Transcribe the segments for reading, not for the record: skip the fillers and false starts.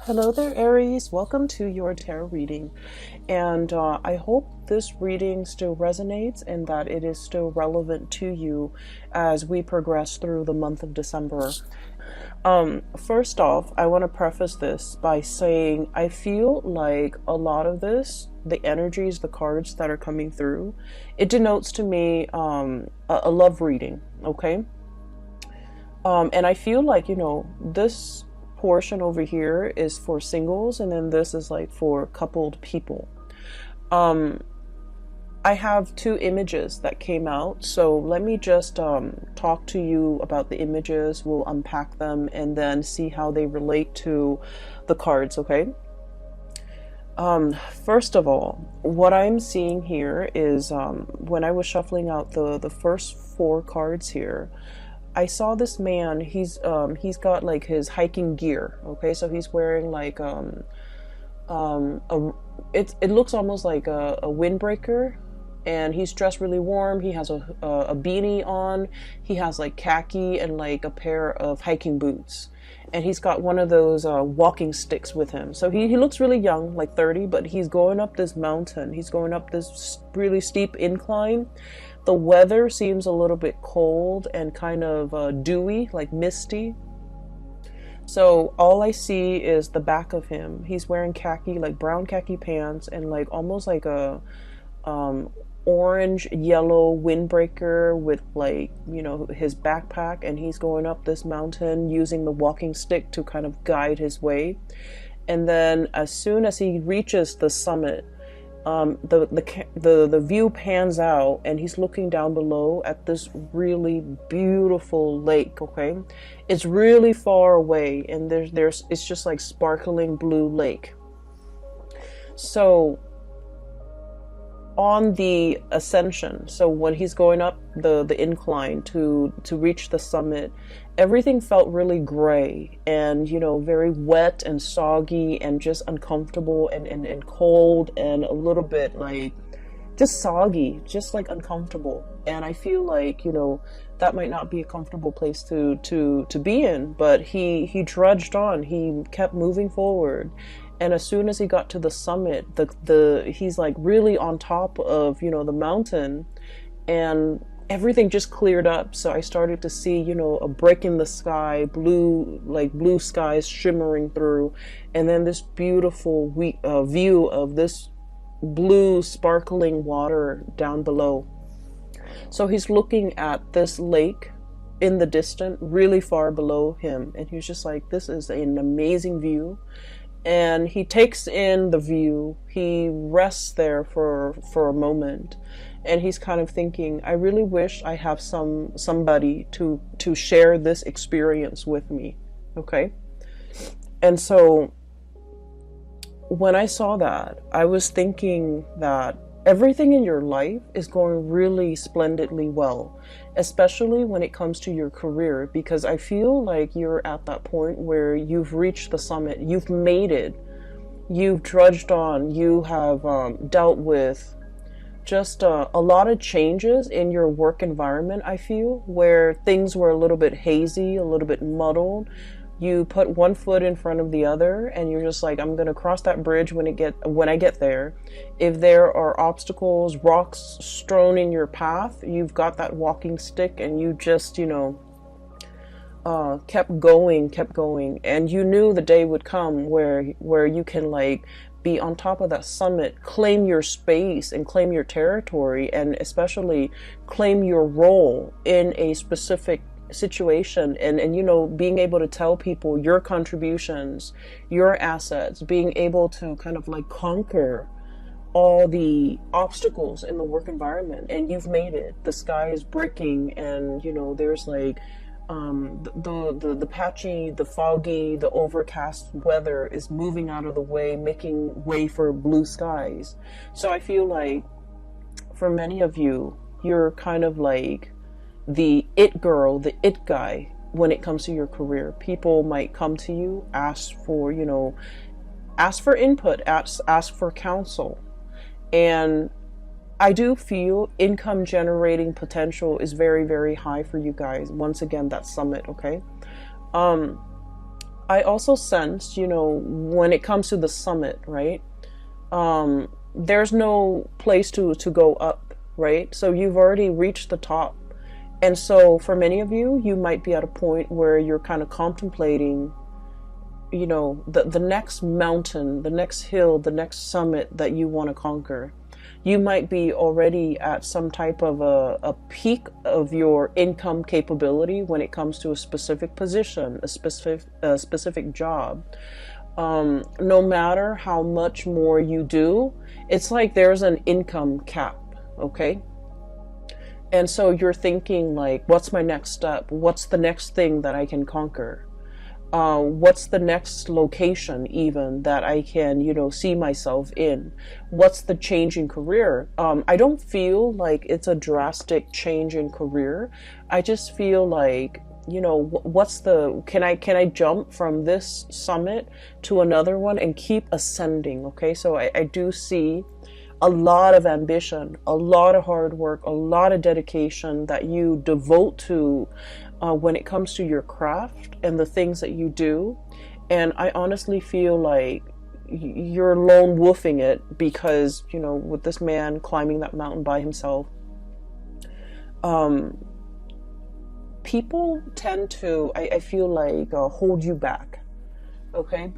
Hello there, Aries. Welcome to your tarot reading. And I hope this reading still resonates and that it is still relevant to you as we progress through the month of December. First off, I want to preface this by saying I feel like a lot of this, the energies, the cards that are coming through, it denotes to me a love reading, okay? And I feel like, this portion over here is for singles, and then this is like for coupled people. I have two images that came out, so let me just talk to you about the images. We'll unpack them and then see how they relate to the cards, okay? First of all, what I'm seeing here is when I was shuffling out the first four cards here, I saw this man. He's got like his hiking gear. Okay, so he's wearing like it looks almost like a windbreaker, and he's dressed really warm. He has a beanie on. He has like khaki and like a pair of hiking boots, and he's got one of those walking sticks with him. So he looks really young, like 30, but he's going up this mountain. He's going up this really steep incline. The weather seems a little bit cold and kind of dewy, like misty. So all I see is the back of him. He's wearing khaki, like brown khaki pants, and like almost like a orange yellow windbreaker with like, his backpack, and he's going up this mountain using the walking stick to kind of guide his way. And then as soon as he reaches the summit, the view pans out, and he's looking down below at this really beautiful lake. Okay, it's really far away, and it's just like sparkling blue lake. So on the ascension, so when he's going up the incline to reach the summit, everything felt really gray and very wet and soggy and just uncomfortable and cold and a little bit like just soggy, just like uncomfortable. And I feel like that might not be a comfortable place to be in, but he trudged on. He kept moving forward. And as soon as he got to the summit, he's like really on top of, the mountain, and everything just cleared up. So I started to see, a break in the sky, blue skies shimmering through, and then this beautiful view of this blue sparkling water down below. So he's looking at this lake in the distance, really far below him, and he's just like, this is an amazing view. And he takes in the view. He rests there for a moment, and he's kind of thinking, I really wish I have somebody to share this experience with me. Okay. And so when I saw that, I was thinking that everything in your life is going really splendidly well, especially when it comes to your career, because I feel like you're at that point where you've reached the summit, you've made it, you've trudged on, you have dealt with just a lot of changes in your work environment. I feel where things were a little bit hazy, a little bit muddled. You put one foot in front of the other, and you're just like, I'm going to cross that bridge when I get there. If there are obstacles, rocks strewn in your path, you've got that walking stick, and you just, kept going. And you knew the day would come where you can like be on top of that summit, claim your space and claim your territory, and especially claim your role in a specific situation, and being able to tell people your contributions, your assets, being able to kind of like conquer all the obstacles in the work environment. And you've made it. The sky is breaking, and there's like the patchy, the foggy, the overcast weather is moving out of the way, making way for blue skies. So I feel like for many of you, you're kind of like the it girl, the it guy when it comes to your career. People might come to you, ask for input, ask for counsel. And I do feel income generating potential is very, very high for you guys. Once again, that summit, okay? I also sense, when it comes to the summit, right? There's no place to go up, right? So you've already reached the top. And so for many of you, you might be at a point where you're kind of contemplating, the next mountain, the next hill, the next summit that you want to conquer. You might be already at some type of a peak of your income capability when it comes to a specific position, a specific job. No matter how much more you do, it's like there's an income cap, okay? And so you're thinking like, what's my next step? What's the next thing that I can conquer? What's the next location even that I can, see myself in? What's the change in career? I don't feel like it's a drastic change in career. I just feel like, can I jump from this summit to another one and keep ascending? Okay. So I do see a lot of ambition, a lot of hard work, a lot of dedication that you devote to when it comes to your craft and the things that you do. And I honestly feel like you're lone wolfing it because, with this man climbing that mountain by himself, people tend to, I feel like, hold you back. Okay.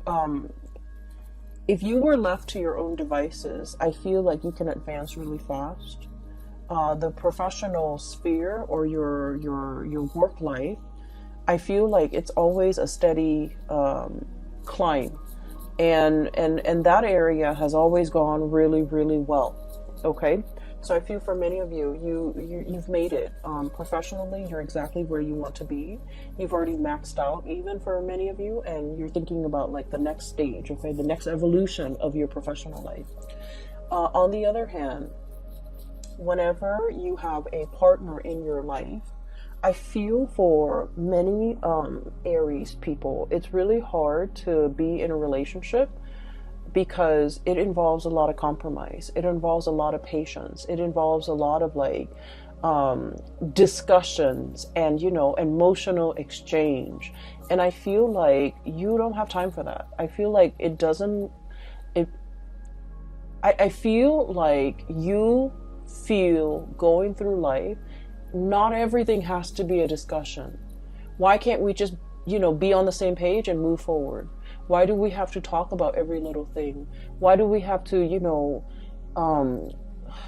If you were left to your own devices, I feel like you can advance really fast. The professional sphere or your work life, I feel like it's always a steady climb, and that area has always gone really, really well. Okay, so I feel for many of you've made it professionally. You're exactly where you want to be. You've already maxed out, even for many of you, and you're thinking about like the next stage, okay, the next evolution of your professional life. On the other hand, whenever you have a partner in your life, I feel for many Aries people, it's really hard to be in a relationship because it involves a lot of compromise. It involves a lot of patience. It involves a lot of like discussions and, emotional exchange. And I feel like you don't have time for that. I feel like I feel like you feel going through life, not everything has to be a discussion. Why can't we just, be on the same page and move forward? Why do we have to talk about every little thing? Why do we have to,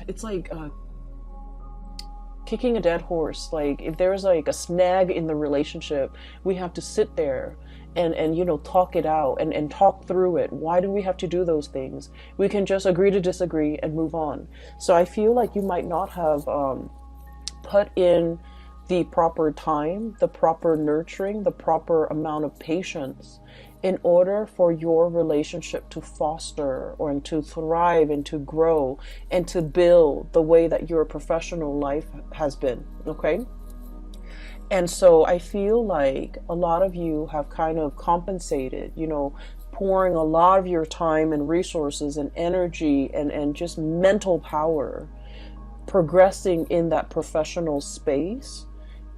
it's like kicking a dead horse. Like if there's like a snag in the relationship, we have to sit there and talk it out and talk through it. Why do we have to do those things? We can just agree to disagree and move on. So I feel like you might not have put in the proper time, the proper nurturing, the proper amount of patience in order for your relationship to foster or to thrive and to grow and to build the way that your professional life has been. Okay. And so I feel like a lot of you have kind of compensated, pouring a lot of your time and resources and energy and just mental power, progressing in that professional space.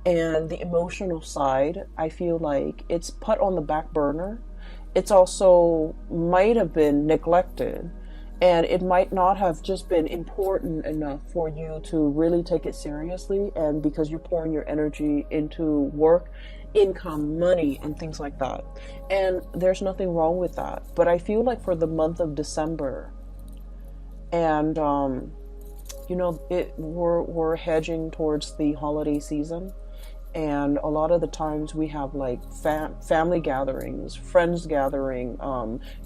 And the emotional side, I feel like it's put on the back burner. It's also might have been neglected. And it might not have just been important enough for you to really take it seriously. And because you're pouring your energy into work, income, money, and things like that. And there's nothing wrong with that. But I feel like for the month of December, and, we're hedging towards the holiday season. And a lot of the times we have like family gatherings, friends gathering,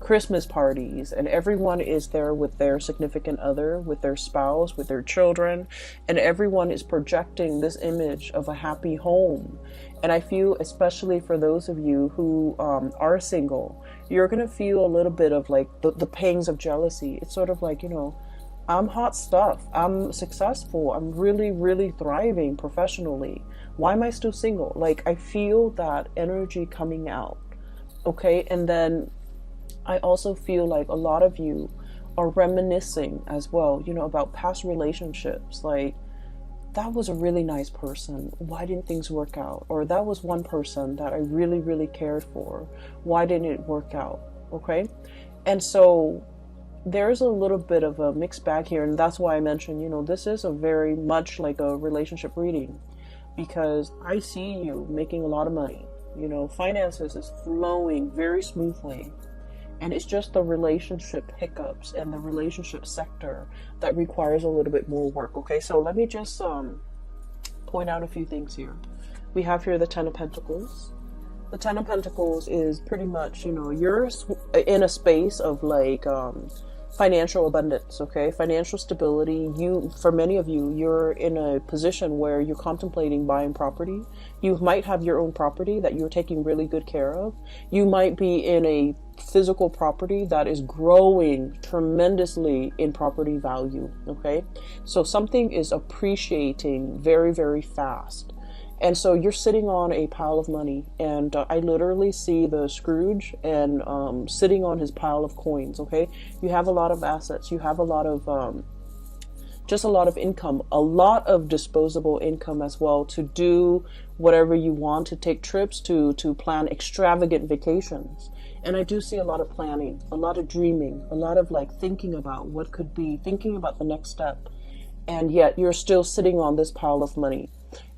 Christmas parties, and everyone is there with their significant other, with their spouse, with their children, and everyone is projecting this image of a happy home. And I feel, especially for those of you who are single, you're going to feel a little bit of like the pangs of jealousy. It's sort of like, I'm hot stuff. I'm successful. I'm really, really thriving professionally. Why am I still single? Like, I feel that energy coming out. Okay. And then I also feel like a lot of you are reminiscing as well, about past relationships. Like, that was a really nice person. Why didn't things work out? Or that was one person that I really, really cared for. Why didn't it work out? Okay. And so there's a little bit of a mixed bag here. And that's why I mentioned, this is a very much like a relationship reading, because I see you making a lot of money. Finances is flowing very smoothly. And it's just the relationship hiccups and the relationship sector that requires a little bit more work. Okay, so let me just point out a few things here. We have here the Ten of Pentacles. The Ten of Pentacles is pretty much, you're in a space of like financial abundance, okay? Financial stability. For many of you, you're in a position where you're contemplating buying property. You might have your own property that you're taking really good care of. You might be in a physical property that is growing tremendously in property value, okay? So something is appreciating very, very fast. And so you're sitting on a pile of money, and I literally see the Scrooge and sitting on his pile of coins, okay? You have a lot of assets. You have a lot of, just a lot of income, a lot of disposable income as well to do whatever you want, to take trips, to plan extravagant vacations. And I do see a lot of planning, a lot of dreaming, a lot of like thinking about what could be, thinking about the next step. And yet you're still sitting on this pile of money.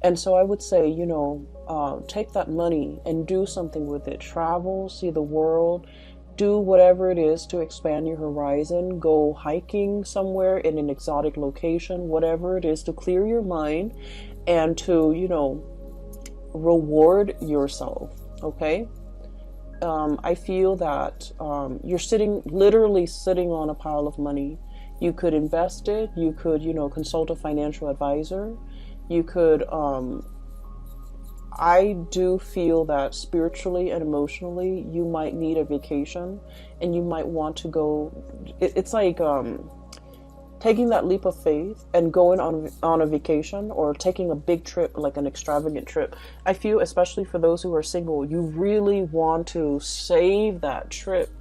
And so I would say, take that money and do something with it. Travel, see the world, do whatever it is to expand your horizon. Go hiking somewhere in an exotic location, whatever it is to clear your mind and to, reward yourself. Okay. I feel that you're literally sitting on a pile of money. You could invest it. You could, consult a financial advisor. You could, I do feel that spiritually and emotionally, you might need a vacation and you might want to go. It's like taking that leap of faith and going on a vacation or taking a big trip, like an extravagant trip. I feel, especially for those who are single, you really want to save that trip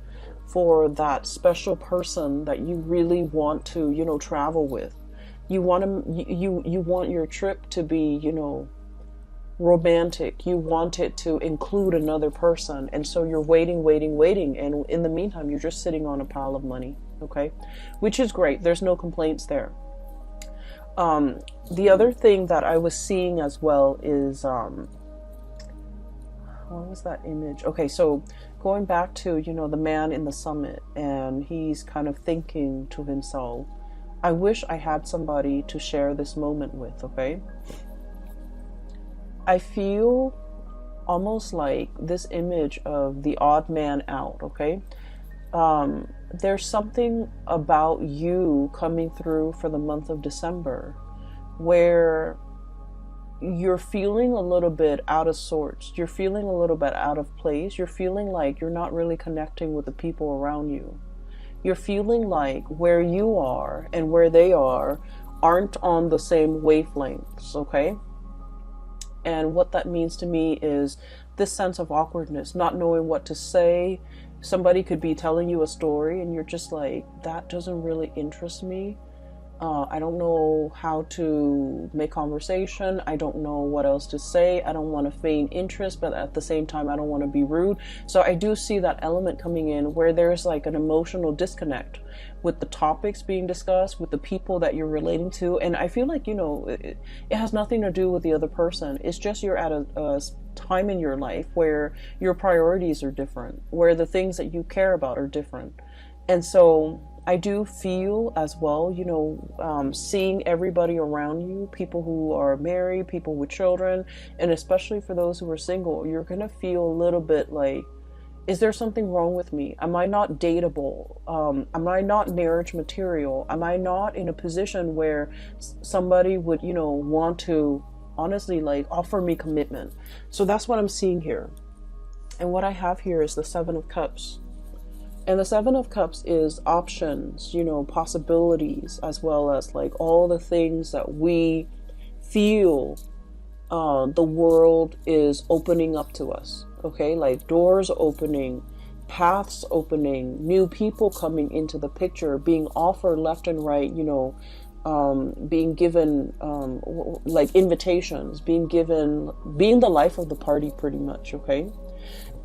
for that special person that you really want to, travel with. You want your trip to be, romantic. You want it to include another person. And so you're waiting. And in the meantime, you're just sitting on a pile of money. Okay. Which is great. There's no complaints there. The other thing that I was seeing as well is, what was that image? Okay. So going back to, the man in the summit, and he's kind of thinking to himself, I wish I had somebody to share this moment with, okay? I feel almost like this image of the odd man out, okay? There's something about you coming through for the month of December where you're feeling a little bit out of sorts. You're feeling a little bit out of place. You're feeling like you're not really connecting with the people around you. You're feeling like where you are and where they are aren't on the same wavelengths, okay? And what that means to me is this sense of awkwardness, not knowing what to say. Somebody could be telling you a story and you're just like, that doesn't really interest me. I don't know how to make conversation. I don't know what else to say. I don't want to feign interest, but at the same time, I don't want to be rude. So I do see that element coming in where there's like an emotional disconnect with the topics being discussed, with the people that you're relating to. And I feel like, it has nothing to do with the other person. It's just you're at a time in your life where your priorities are different, where the things that you care about are different. And so I do feel as well, seeing everybody around you, people who are married, people with children, and especially for those who are single, you're going to feel a little bit like, is there something wrong with me? Am I not dateable? Am I not marriage material? Am I not in a position where somebody would, want to honestly like offer me commitment? So that's what I'm seeing here. And what I have here is the Seven of Cups. And the Seven of Cups is options, possibilities, as well as like all the things that we feel the world is opening up to us. Okay, like doors opening, paths opening, new people coming into the picture, being offered left and right, being given like invitations, being the life of the party pretty much, okay?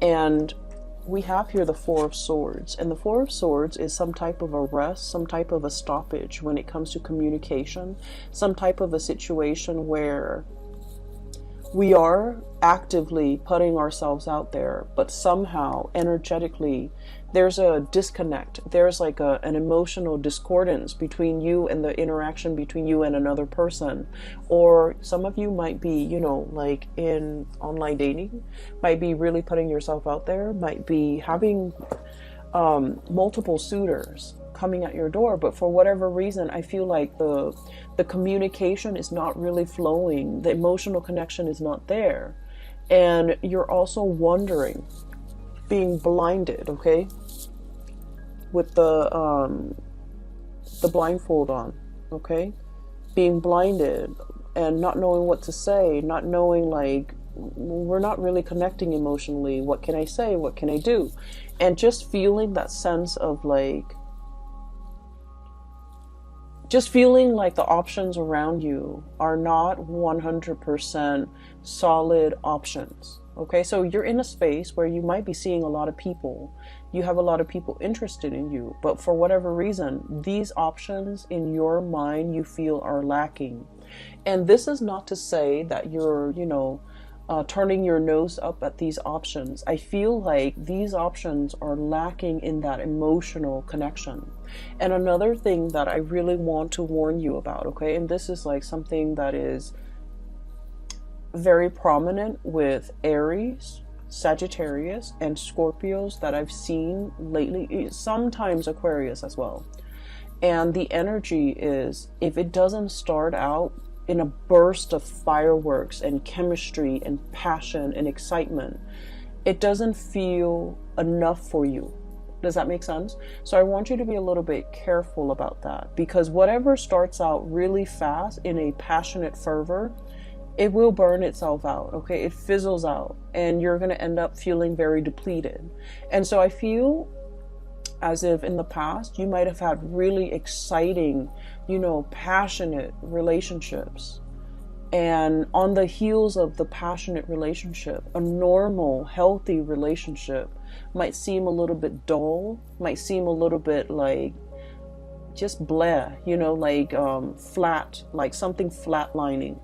And we have here the Four of Swords, and the Four of Swords is some type of a rest, some type of a stoppage when it comes to communication, some type of a situation where we are actively putting ourselves out there, but somehow energetically there's a disconnect. There's like an emotional discordance between you and the interaction between you and another person. Or some of you might be, you know, like in online dating, might be really putting yourself out there, might be having multiple suitors coming at your door, but for whatever reason, I feel like the communication is not really flowing. The emotional connection is not there. And you're also wondering, being blinded, okay? With the blindfold on, okay? Being blinded and not knowing what to say, not knowing, like, we're not really connecting emotionally. What can I say? What can I do? And just feeling that sense of like, just feeling like the options around you are not 100% solid options. Okay, so you're in a space where you might be seeing a lot of people. You have a lot of people interested in you, but for whatever reason, these options in your mind you feel are lacking. And this is not to say that you're, you know, turning your nose up at these options. I feel like these options are lacking in that emotional connection. And another thing that I really want to warn you about, okay, and this is like something that is very prominent with Aries, Sagittarius, and Scorpios that I've seen lately, sometimes Aquarius as well. And the energy is, if it doesn't start out in a burst of fireworks and chemistry and passion and excitement, it doesn't feel enough for you. Does that make sense? So I want you to be a little bit careful about that, because whatever starts out really fast in a passionate fervor, it will burn itself out, okay? It fizzles out and you're going to end up feeling very depleted. And so I feel as if in the past you might have had really exciting, you know, passionate relationships. And on the heels of the passionate relationship, a normal, healthy relationship might seem a little bit dull, might seem a little bit like just bleh, you know, like flat, like something flatlining.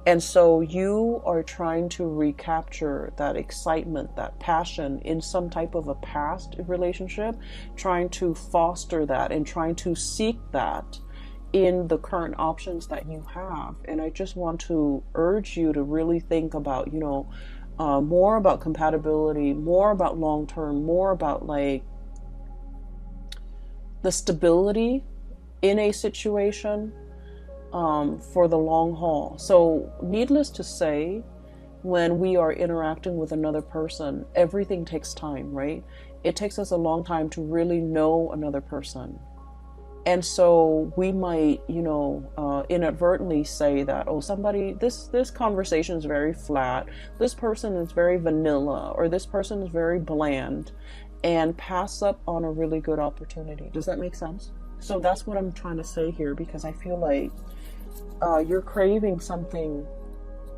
And so you are trying to recapture that excitement, that passion in some type of a past relationship, trying to foster that and trying to seek that in the current options that you have. And I just want to urge you to really think about, you know, more about compatibility, more about long-term, more about like the stability in a situation for the long haul. So needless to say, when we are interacting with another person, everything takes time, right? It takes us a long time to really know another person. And so we might, you know, inadvertently say that, oh, somebody, this conversation is very flat, this person is very vanilla, or this person is very bland, and pass up on a really good opportunity. Does that make sense? So that's what I'm trying to say here, because I feel like you're craving something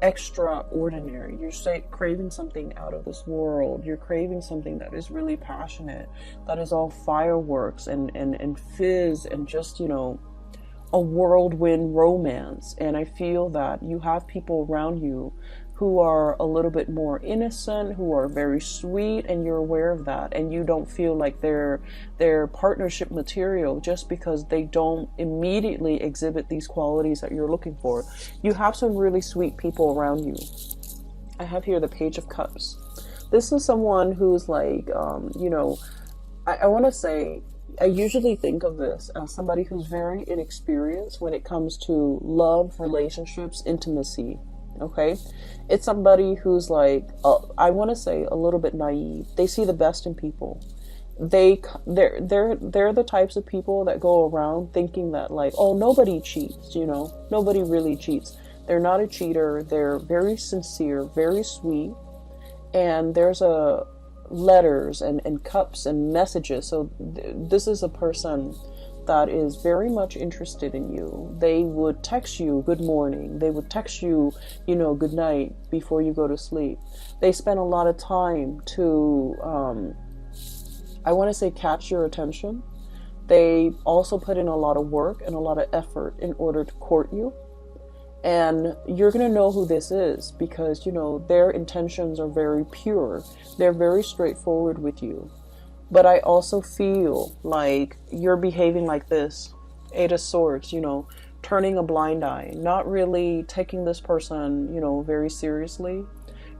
extraordinary. You're craving something out of this world. You're craving something that is really passionate, that is all fireworks and fizz and just, you know, a whirlwind romance. And I feel that you have people around you who are a little bit more innocent, who are very sweet, and you're aware of that, and you don't feel like they're partnership material just because they don't immediately exhibit these qualities that you're looking for. You have some really sweet people around you. I have here the Page of Cups. This is someone who's like, you know, I want to say, I usually think of this as somebody who's very inexperienced when it comes to love, relationships, intimacy. Okay, it's somebody who's like, I want to say a little bit naive. They see the best in people. They're the types of people that go around thinking that like, oh, nobody cheats, you know, nobody really cheats. They're not a cheater. They're very sincere, very sweet, and there's letters and cups and messages. So this is a person that is very much interested in you. They would text you good morning. They would text you, good night before you go to sleep. They spend a lot of time to, I want to say, catch your attention. They also put in a lot of work and a lot of effort in order to court you. And you're going to know who this is because, their intentions are very pure. They're very straightforward with you. But I also feel like you're behaving like this, Eight of Swords, turning a blind eye, not really taking this person, very seriously,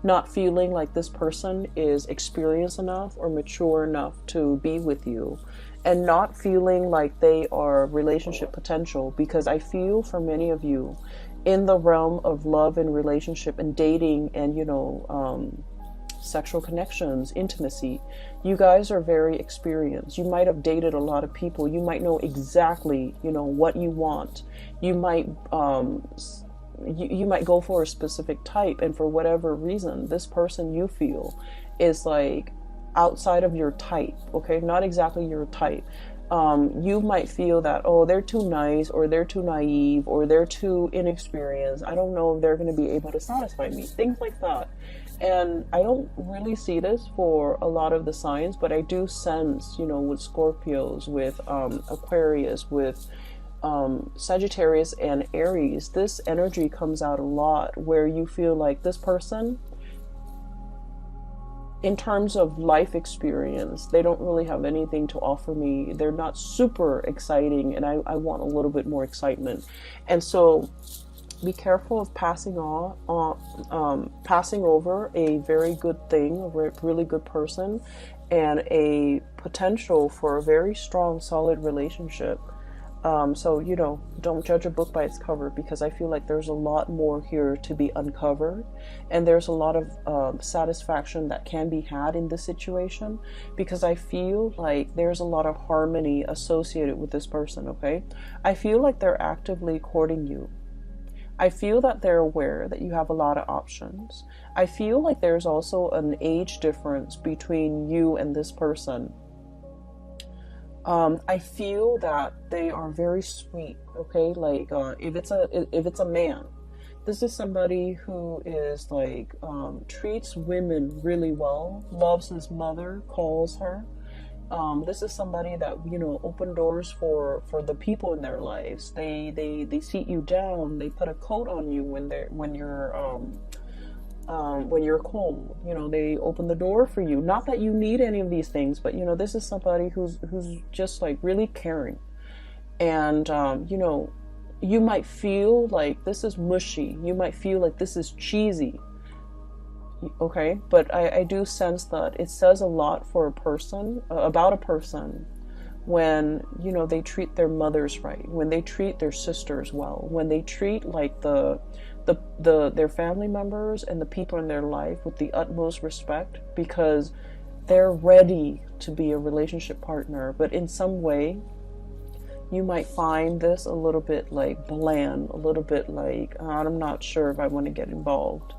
not feeling like this person is experienced enough or mature enough to be with you, and not feeling like they are relationship potential, because I feel for many of you in the realm of love and relationship and dating and, sexual connections, intimacy, you guys are very experienced. You might have dated a lot of people. You might know exactly, what you want. You might, you might go for a specific type, and for whatever reason, this person you feel is like outside of your type, okay? Not exactly your type. You might feel that, oh, they're too nice, or they're too naive, or they're too inexperienced. I don't know if they're going to be able to satisfy me. Things like that. And I don't really see this for a lot of the signs, but I do sense, with Scorpios, with Aquarius, with Sagittarius and Aries, this energy comes out a lot where you feel like this person, in terms of life experience, they don't really have anything to offer me. They're not super exciting, and I want a little bit more excitement. And so be careful of passing over a very good thing, a really good person, and a potential for a very strong, solid relationship. So, don't judge a book by its cover, because I feel like there's a lot more here to be uncovered, and there's a lot of satisfaction that can be had in this situation, because I feel like there's a lot of harmony associated with this person, okay? I feel like they're actively courting you. I feel that they're aware that you have a lot of options. I feel like there's also an age difference between you and this person. I feel that they are very sweet, okay? Like, if it's a man, this is somebody who is like, treats women really well, loves his mother, calls her. This is somebody that, open doors for the people in their lives. They seat you down. They put a coat on you when you're cold. They open the door for you. Not that you need any of these things, but this is somebody who's just like really caring. And you might feel like this is mushy. You might feel like this is cheesy. Okay, but I do sense that it says a lot for a person, about a person, when they treat their mothers right, when they treat their sisters well, when they treat like their family members and the people in their life with the utmost respect, because they're ready to be a relationship partner. But in some way, you might find this a little bit like bland, a little bit like, I'm not sure if I want to get involved.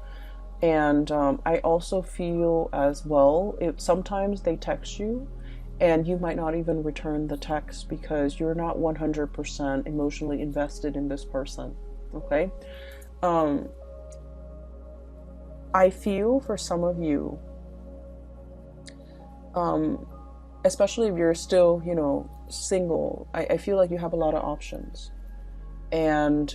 And I also feel as well, sometimes they text you and you might not even return the text because you're not 100% emotionally invested in this person, okay? I feel for some of you, especially if you're still, single, I feel like you have a lot of options. And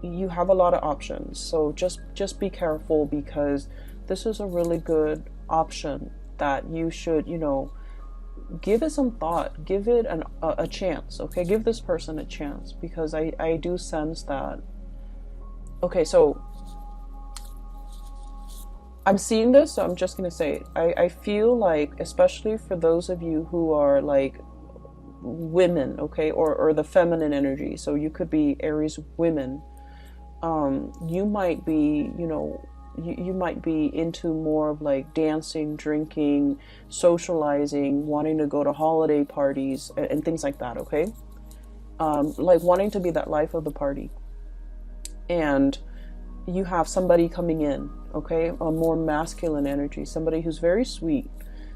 you have a lot of options, so just be careful, because this is a really good option that you should, give it some thought, give it a chance, okay? Give this person a chance, because I do sense that. Okay, so I'm seeing this, so I'm just gonna say it. I feel like, especially for those of you who are like women, okay, or the feminine energy, so you could be Aries women. You might be, you might be into more of like dancing, drinking, socializing, wanting to go to holiday parties and things like that, okay? Like wanting to be that life of the party. And you have somebody coming in, okay? A more masculine energy, somebody who's very sweet,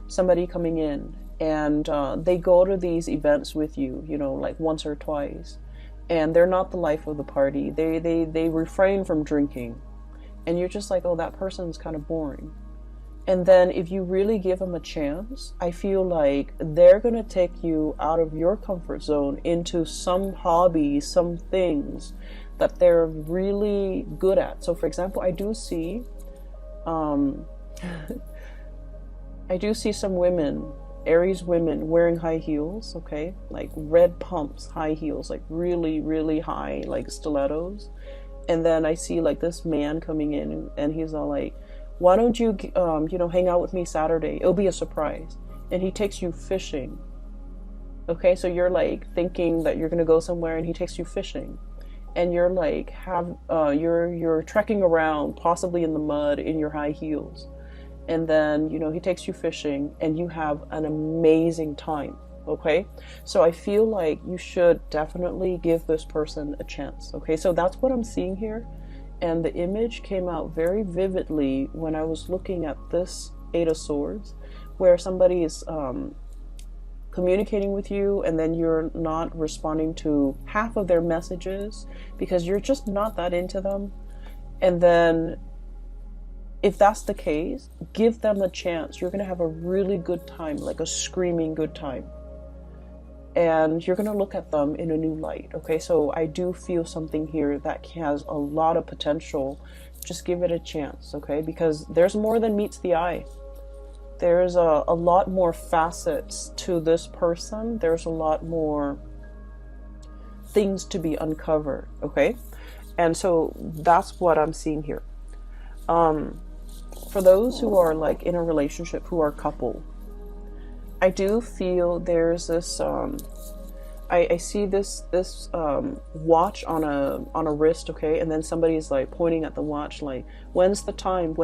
somebody coming in, and they go to these events with you, you know, like once or twice, and they're not the life of the party. They refrain from drinking, and you're just like, oh, that person's kind of boring. And then if you really give them a chance, I feel like they're going to take you out of your comfort zone into some hobby, some things that they're really good at. So for example, I do see some women, Aries women, wearing high heels, okay? Like red pumps, high heels, like really, really high, like stilettos. And then I see like this man coming in, and he's all like, why don't you, hang out with me Saturday? It'll be a surprise. And he takes you fishing. Okay, so you're like thinking that you're gonna go somewhere, and he takes you fishing. And you're like, you're trekking around, possibly in the mud, in your high heels. And then, he takes you fishing, and you have an amazing time. Okay, so I feel like you should definitely give this person a chance. Okay, so that's what I'm seeing here. And the image came out very vividly when I was looking at this Eight of Swords, where somebody is communicating with you, and then you're not responding to half of their messages because you're just not that into them. And then if that's the case, give them a chance. You're going to have a really good time, like a screaming good time. And you're going to look at them in a new light. Okay, so I do feel something here that has a lot of potential. Just give it a chance, okay? Because there's more than meets the eye. There's a lot more facets to this person. There's a lot more things to be uncovered, okay? And so that's what I'm seeing here. For those who are like in a relationship, who are couple, I do feel there's this I see this watch on a wrist, okay, and then somebody's like pointing at the watch like, when's the time,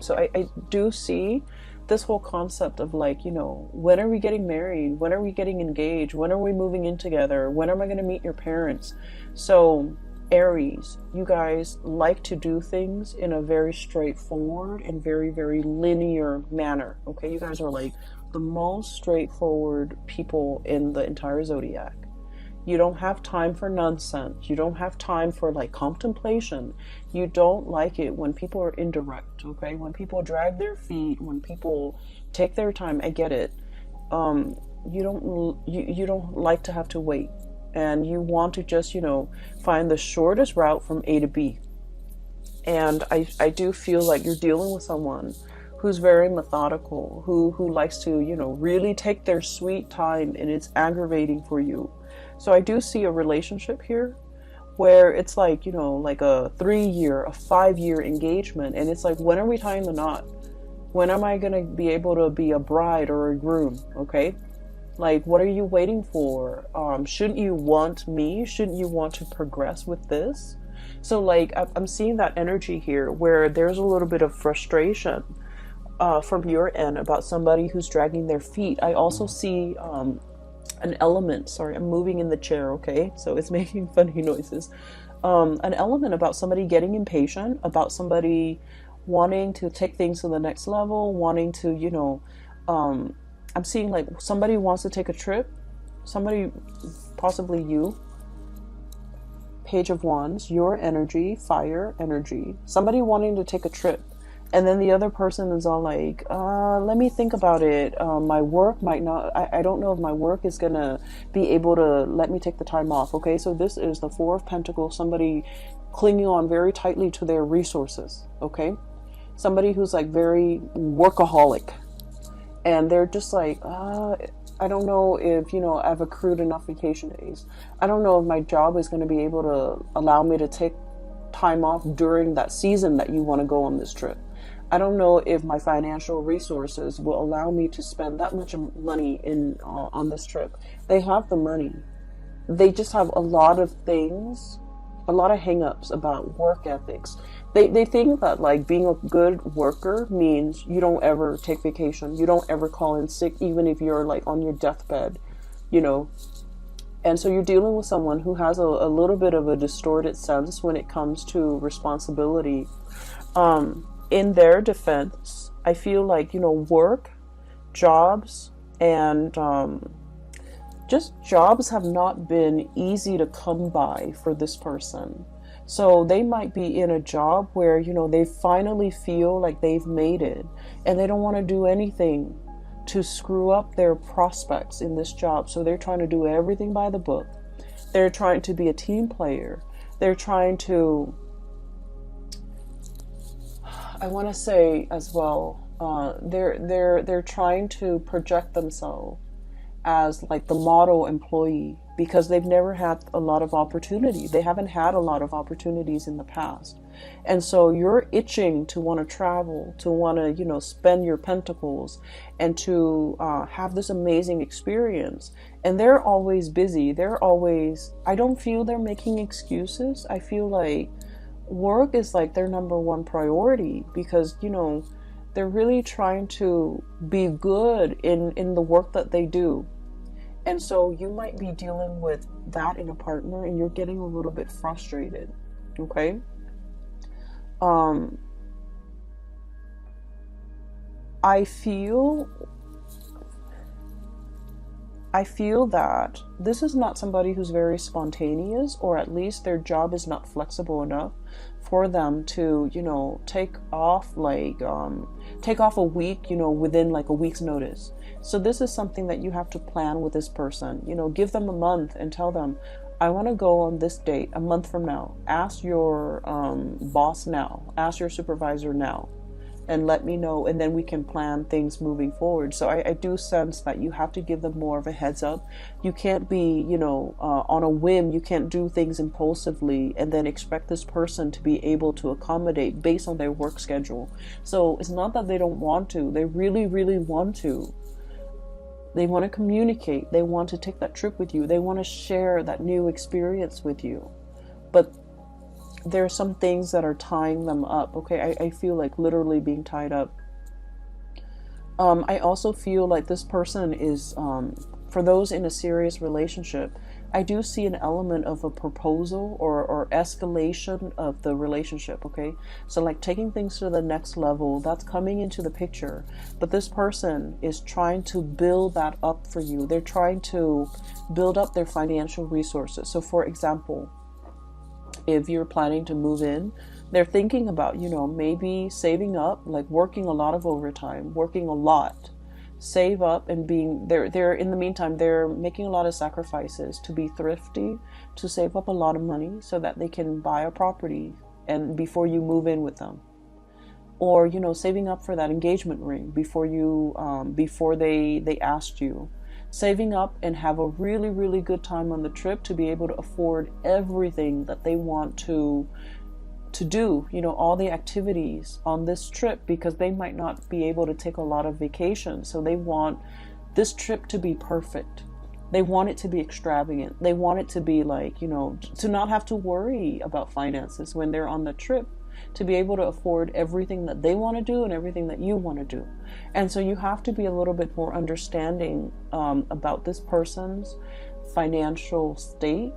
so I do see this whole concept of like, when are we getting married, when are we getting engaged, when are we moving in together, when am I going to meet your parents? So Aries, you guys like to do things in a very straightforward and very, very linear manner, okay? You guys are like the most straightforward people in the entire zodiac. You don't have time for nonsense. You don't have time for like contemplation. You don't like it when people are indirect, okay? When people drag their feet, when people take their time, I get it. You don't like to have to wait, and you want to just, find the shortest route from A to B. And I do feel like you're dealing with someone who's very methodical, who likes to, really take their sweet time, and it's aggravating for you. So I do see a relationship here where it's like, like a 3-year, a 5-year engagement. And it's like, when are we tying the knot? When am I going to be able to be a bride or a groom? Okay. Like, what are you waiting for? Shouldn't you want me? Shouldn't you want to progress with this? So like, I'm seeing that energy here where there's a little bit of frustration from your end about somebody who's dragging their feet. I also see an element, sorry, I'm moving in the chair, okay? So it's making funny noises. An element about somebody getting impatient, about somebody wanting to take things to the next level, wanting to, I'm seeing like somebody wants to take a trip, somebody, possibly you, Page of Wands, your energy, fire energy, somebody wanting to take a trip. And then the other person is all like, let me think about it. My work might not, I don't know if my work is going to be able to let me take the time off. Okay, so this is the Four of Pentacles, somebody clinging on very tightly to their resources. Okay, somebody who's like very workaholic. And they're just like, I don't know if, I've accrued enough vacation days. I don't know if my job is going to be able to allow me to take time off during that season that you want to go on this trip. I don't know if my financial resources will allow me to spend that much money on this trip. They have the money. They just have a lot of things, a lot of hang-ups about work ethics. They think that like being a good worker means you don't ever take vacation. You don't ever call in sick, even if you're like on your deathbed, And so you're dealing with someone who has a little bit of a distorted sense when it comes to responsibility. In their defense, I feel like, work, jobs, And just jobs have not been easy to come by for this person. So they might be in a job where, they finally feel like they've made it, and they don't want to do anything to screw up their prospects in this job. So they're trying to do everything by the book. They're trying to be a team player. They're trying to, I want to say as well, they're trying to project themselves as like the model employee, because they've never had a lot of opportunity. They haven't had a lot of opportunities in the past. And so you're itching to want to travel, to want to, spend your pentacles and to have this amazing experience. And they're always busy. I don't feel they're making excuses. I feel like work is like their number one priority, because, they're really trying to be good in the work that they do. And so you might be dealing with that in a partner, and you're getting a little bit frustrated. Okay. I feel that this is not somebody who's very spontaneous, or at least their job is not flexible enough for them to, take off a week, within like a week's notice. So this is something that you have to plan with this person. Give them a month and tell them, I want to go on this date a month from now. Ask your boss now. Ask your supervisor now. And let me know, and then we can plan things moving forward. So I do sense that you have to give them more of a heads up. You can't be, on a whim. You can't do things impulsively and then expect this person to be able to accommodate based on their work schedule. So it's not that they don't want to. They really, really want to. They want to communicate. They want to take that trip with you. They want to share that new experience with you. But there are some things that are tying them up. Okay, I feel like literally being tied up. I also feel like this person is, for those in a serious relationship, I do see an element of a proposal or escalation of the relationship. Okay, so like taking things to the next level, that's coming into the picture. But this person is trying to build that up for you. They're trying to build up their financial resources. So for example, if you're planning to move in, they're thinking about, maybe saving up, like working a lot of overtime, working a lot, save up, and they're in the meantime, they're making a lot of sacrifices to be thrifty, to save up a lot of money so that they can buy a property and before you move in with them. Or, saving up for that engagement ring before they asked you. Saving up and have a really, really good time on the trip to be able to afford everything that they want to do, all the activities on this trip, because they might not be able to take a lot of vacations. So they want this trip to be perfect. They want it to be extravagant. They want it to be like, to not have to worry about finances when they're on the trip, to be able to afford everything that they want to do and everything that you want to do. And so you have to be a little bit more understanding about this person's financial state.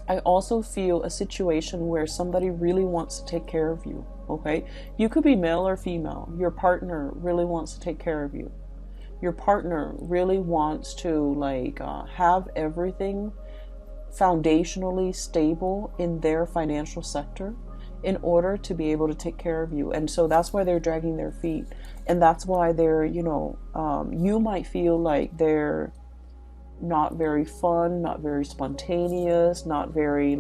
I also feel a situation where somebody really wants to take care of you. Okay, you could be male or female. Your partner really wants to take care of you. Your partner really wants to have everything foundationally stable in their financial sector in order to be able to take care of you. And so that's why they're dragging their feet. And that's why they're, you might feel like they're not very fun, not very spontaneous, not very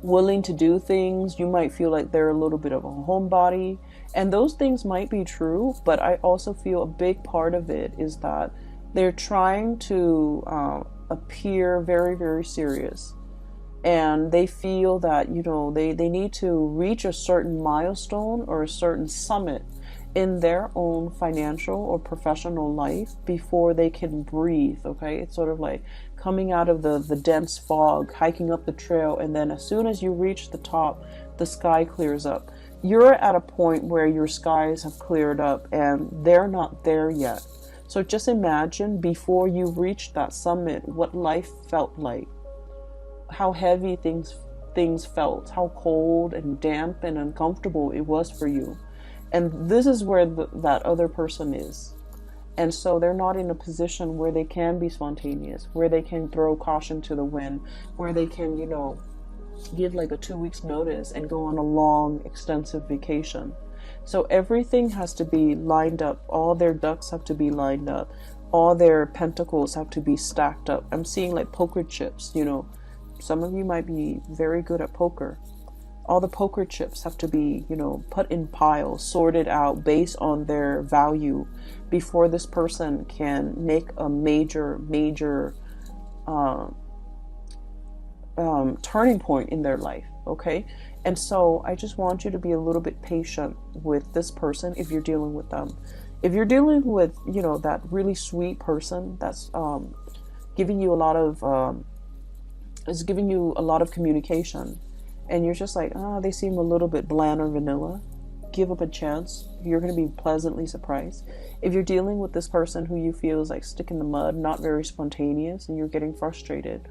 willing to do things. You might feel like they're a little bit of a homebody. And those things might be true, but I also feel a big part of it is that they're trying to appear very, very serious. And they feel that, they need to reach a certain milestone or a certain summit in their own financial or professional life before they can breathe. Okay, it's sort of like coming out of the dense fog, hiking up the trail, and then as soon as you reach the top, the sky clears up. You're at a point where your skies have cleared up and they're not there yet. So just imagine before you reach that summit what life felt like. How heavy things felt, how cold and damp and uncomfortable it was for you. And this is where that other person is. And so they're not in a position where they can be spontaneous, where they can throw caution to the wind, where they can, you know, give like a 2 weeks notice and go on a long, extensive vacation. So everything has to be lined up. All their ducks have to be lined up. All their pentacles have to be stacked up. I'm seeing like poker chips, you know. Some of you might be very good at poker. All the poker chips have to be, you know, put in piles, sorted out based on their value before this person can make a major turning point in their life. Okay. And so I just want you to be a little bit patient with this person if you're dealing with them. If you're dealing with, you know, that really sweet person that's giving you a lot of is giving you a lot of communication, and you're just like, they seem a little bit bland or vanilla, give up a chance. You're going to be pleasantly surprised. If you're dealing with this person who you feel is like stick in the mud, not very spontaneous, and you're getting frustrated,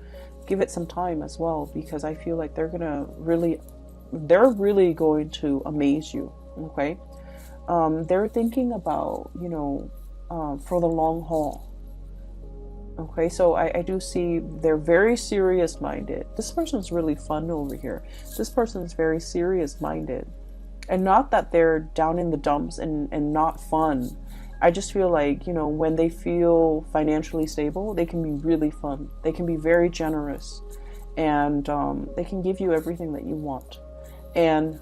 give it some time as well, because I feel like they're really going to amaze you. Okay. They're thinking about, you know, for the long haul. Okay, so I do see they're very serious minded. This person's really fun over here. This person's very serious minded. And not that they're down in the dumps and not fun. I just feel like, you know, when they feel financially stable, they can be really fun. They can be very generous. And they can give you everything that you want. And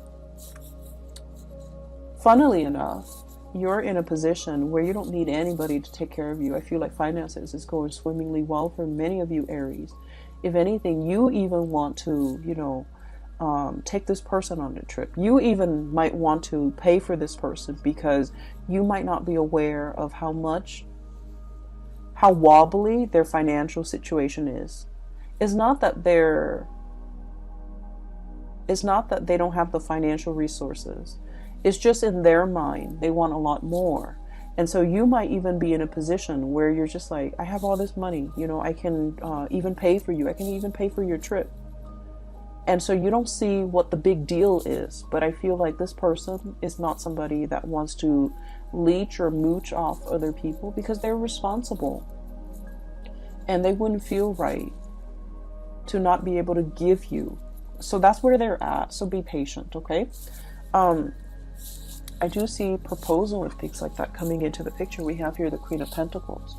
funnily enough, you're in a position where you don't need anybody to take care of you. I feel like finances is going swimmingly well for many of you Aries. If anything, you even want to, you know, take this person on a trip. You even might want to pay for this person because you might not be aware of how wobbly their financial situation is. It's not that they don't have the financial resources. It's just in their mind, they want a lot more. And so you might even be in a position where you're just like, I have all this money, you know, I can even pay for you. I can even pay for your trip. And so you don't see what the big deal is. But I feel like this person is not somebody that wants to leech or mooch off other people because they're responsible. And they wouldn't feel right to not be able to give you. So that's where they're at. So be patient, okay? I do see proposal and things like that coming into the picture. We have here the Queen of Pentacles.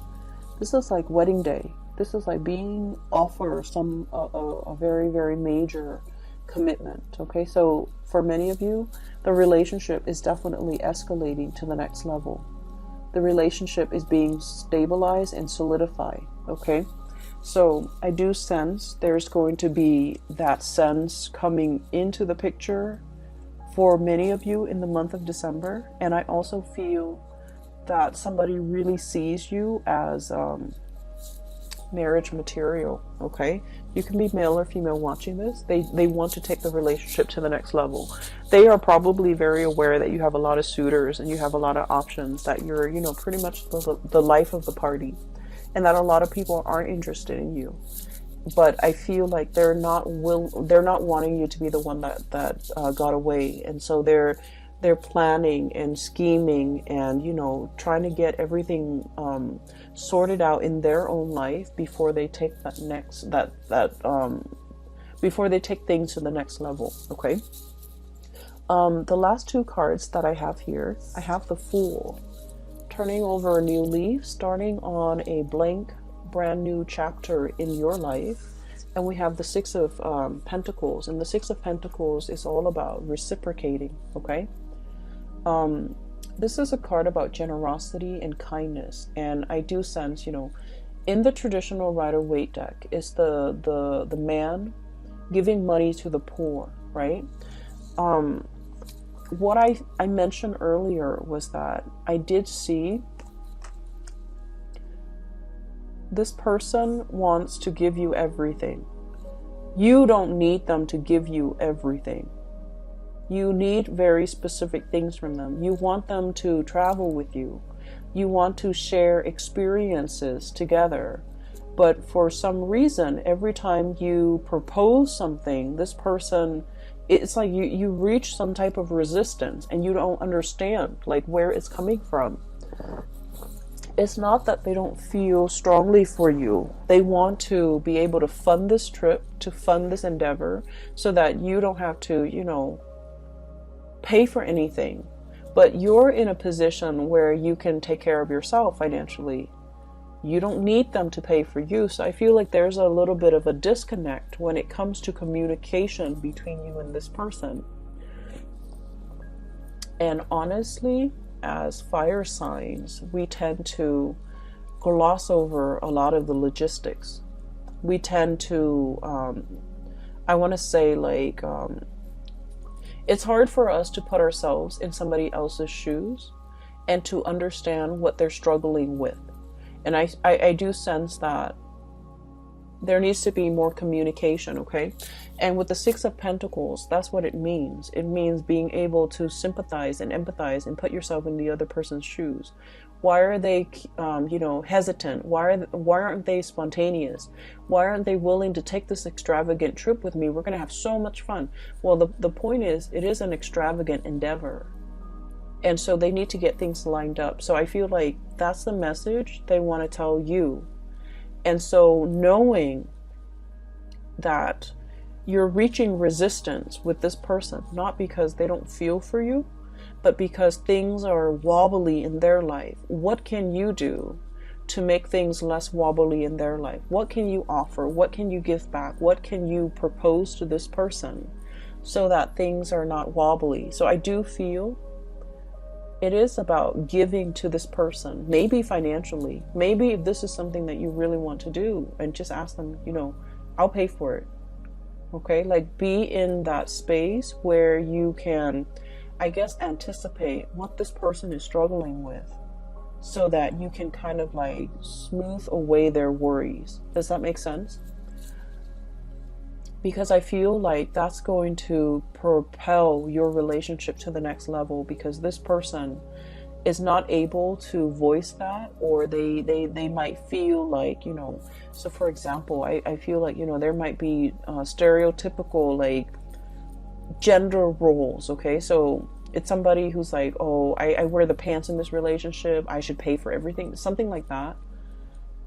This is like wedding day. This is like being offered a very, very major commitment. Okay, so for many of you, the relationship is definitely escalating to the next level. The relationship is being stabilized and solidified. Okay, so I do sense there's going to be that sense coming into the picture for many of you in the month of December. And I also feel that somebody really sees you as marriage material. Okay, you can be male or female watching this. They want to take the relationship to the next level. They are probably very aware that you have a lot of suitors and you have a lot of options, that you're, you know, pretty much the life of the party, and that a lot of people aren't interested in you. But I feel like they're not wanting you to be the one that got away, and so they're planning and scheming and, you know, trying to get everything sorted out in their own life before they take before they take things to the next level. Okay. The last two cards that I have here, I have the Fool, turning over a new leaf, starting on a blank brand new chapter in your life. And we have the Six of Pentacles, and the Six of Pentacles is all about reciprocating. Okay, this is a card about generosity and kindness, and I do sense, you know, in the traditional Rider-Waite deck is the man giving money to the poor, right? What I mentioned earlier was that I did see this person wants to give you everything. You don't need them to give you everything. You need very specific things from them. You want them to travel with you. You want to share experiences together. But for some reason, every time you propose something, this person, it's like you reach some type of resistance and you don't understand like where it's coming from. it's not that they don't feel strongly for you. They want to be able to fund this trip, to fund this endeavor, so that you don't have to, pay for anything. But you're in a position where you can take care of yourself financially. You don't need them to pay for you. So I feel like there's a little bit of a disconnect when it comes to communication between you and this person. And honestly, as fire signs, we tend to gloss over a lot of the logistics. We tend to, I want to say, like, it's hard for us to put ourselves in somebody else's shoes and to understand what they're struggling with. And I do sense that there needs to be more communication, okay? And with the Six of Pentacles, that's what it means. It means being able to sympathize and empathize and put yourself in the other person's shoes. Why are they, hesitant? Why aren't they spontaneous? Why aren't they willing to take this extravagant trip with me? We're going to have so much fun. Well, the point is, it is an extravagant endeavor. And so they need to get things lined up. So I feel like that's the message they want to tell you. And so knowing that you're reaching resistance with this person, not because they don't feel for you, but because things are wobbly in their life. What can you do to make things less wobbly in their life? What can you offer? What can you give back? What can you propose to this person so that things are not wobbly? So I do feel it is about giving to this person, maybe financially, maybe if this is something that you really want to do, and just ask them, I'll pay for it. Okay, like be in that space where you can, I guess, anticipate what this person is struggling with so that you can kind of like smooth away their worries. Does that make sense? Because I feel like that's going to propel your relationship to the next level, because this person is not able to voice that, or they might feel like, so for example, I feel like, there might be stereotypical like gender roles, okay? So it's somebody who's like, oh, I wear the pants in this relationship, I should pay for everything, something like that.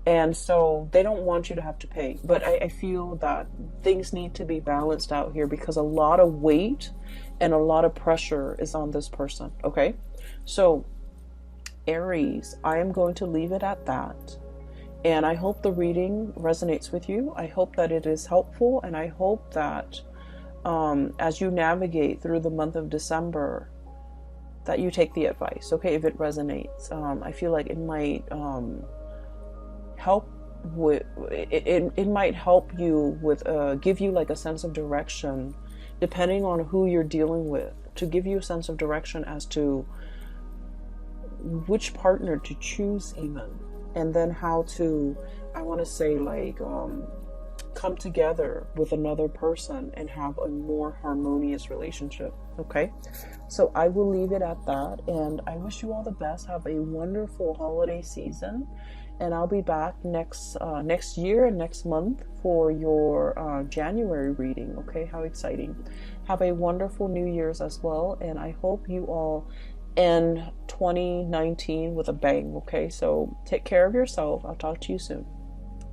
And so they don't want you to have to pay. But I feel that things need to be balanced out here, because a lot of weight and a lot of pressure is on this person, okay? So Aries, I am going to leave it at that. And I hope the reading resonates with you. I hope that it is helpful. And I hope that as you navigate through the month of December, that you take the advice, okay, if it resonates. I feel like it might help with it might help you with give you like a sense of direction, depending on who you're dealing with, to give you a sense of direction as to which partner to choose even, and then how to, I want to say, like come together with another person and have a more harmonious relationship. Okay, so I will leave it at that, and I wish you all the best. Have a wonderful holiday season. And I'll be back next year and next month for your January reading. Okay, how exciting. Have a wonderful New Year's as well. And I hope you all end 2019 with a bang. Okay, so take care of yourself. I'll talk to you soon.